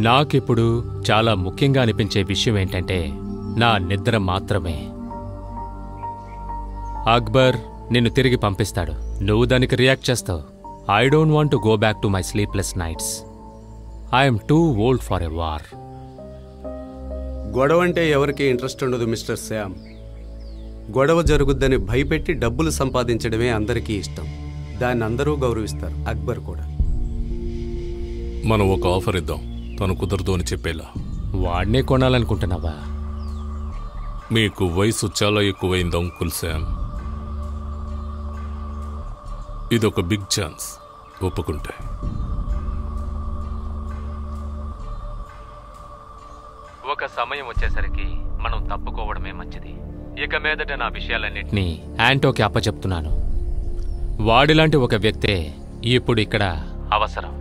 నాకిప్పుడు చాలా ముఖ్యంగా అనిపించే విషయం ఏంటంటే నా నిద్ర మాత్రమే. అక్బర్ నిన్ను తిరిగి పంపిస్తాడు. నువ్వు దానికి రియాక్ట్ చేస్తావు. I don't want to go back to my sleepless nights. I'm two old for a war. గొడవ అంటే ఎవరికి ఇంట్రెస్ట్ ఉండదు మిస్టర్ శ్యామ్. గొడవ జరుగుద్దని భయపెట్టి డబ్బులు సంపాదించడమే అందరికీ ఇష్టం. దాన్ని అందరూ గౌరవిస్తారు, అక్బర్ కూడా. మనం ఒక ఆఫర్ ఇద్దాం, తను కుదరదు అని చెప్పేలా. వాడినే కొనాలనుకుంటున్నావా? మీకు వయసు చాలా ఎక్కువైంది అంకుల్ శ్యామ్. ఇదొక బిగ్ ఛాన్స్. ఒప్పుకుంటే ఒక సమయం వచ్చేసరికి మనం తప్పుకోవడమే మంచిది. ఇక మీదట నా విషయాలన్నింటినీ యాంటోకి అప్పచెప్తున్నాను. వాడిలాంటి ఒక వ్యక్తే ఇప్పుడు ఇక్కడ అవసరం.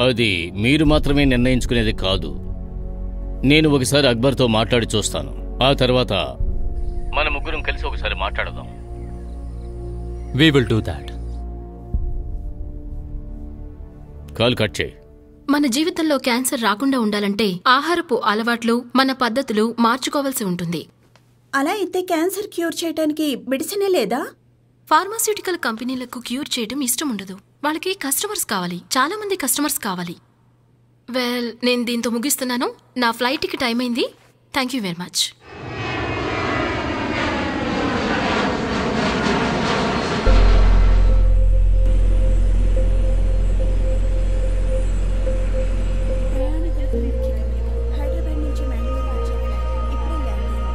అది మీరు మాత్రమే నిర్ణయించుకునేది కాదు. నేను ఒకసారి అక్బర్తో మాట్లాడి చూస్తాను. ఆ తర్వాత మన ముగ్గురం కలిసి ఒకసారి మాట్లాడదాం. We will do that. Call cut చేయి. మన జీవితంలో క్యాన్సర్ రాకుండా ఉండాలంటే ఆహారపు అలవాట్లు, మన పద్ధతులు మార్చుకోవాల్సి ఉంటుంది. అలా అయితే క్యాన్సర్ క్యూర్ చేయడానికి మెడిసినే లేదా? ఫార్మాస్యూటికల్ కంపెనీలకు క్యూర్ చేయడం ఇష్టం ఉండదు. వాళ్ళకి కస్టమర్స్ కావాలి, చాలా మంది కస్టమర్స్ కావాలి. వెల్, నేను దీంతో ముగిస్తున్నాను. నా ఫ్లైట్కి టైం అయింది. Thank you very much. Hyderabad నుంచి మ్యాంగ్లూర్ వచ్చే ఫ్లైట్ ఇప్పుడే ల్యాండ్ అయింది.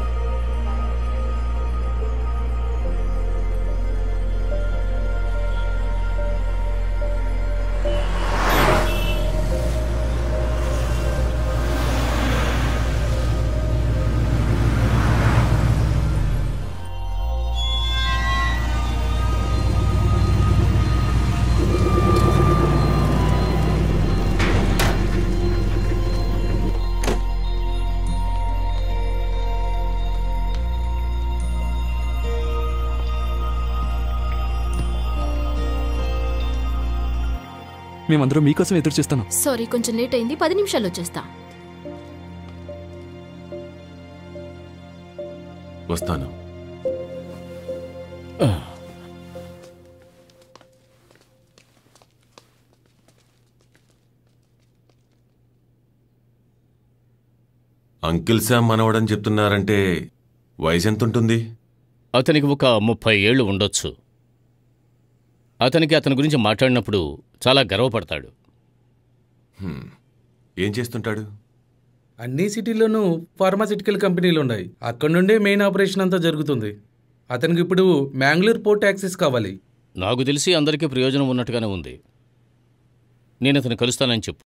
మేమందరం మీకోసం ఎదురు చూస్తాను. సారీ, కొంచెం లేట్ అయింది. 10 నిమిషాలు వచ్చేస్తా. వస్తాను. అంకిల్ శామ్ మనవడని చెప్తున్నారంటే వయసు ఎంత ఉంటుంది? అతనికి ఒక 30 ఏళ్ళు ఉండొచ్చు. అతనికి అతని గురించి మాట్లాడినప్పుడు చాలా గర్వపడతాడు. ఏం చేస్తుంటాడు? అన్ని సిటీల్లోనూ ఫార్మాసిటికల్ కంపెనీలు ఉన్నాయి. అక్కడి నుండే మెయిన్ ఆపరేషన్ అంతా జరుగుతుంది. అతనికి ఇప్పుడు మ్యాంగ్లూర్ పోర్ట్ యాక్సెస్ కావాలి. నాకు తెలిసి అందరికీ ప్రయోజనం ఉన్నట్టుగానే ఉంది. నేను అతను కలుస్తానని చెప్పు.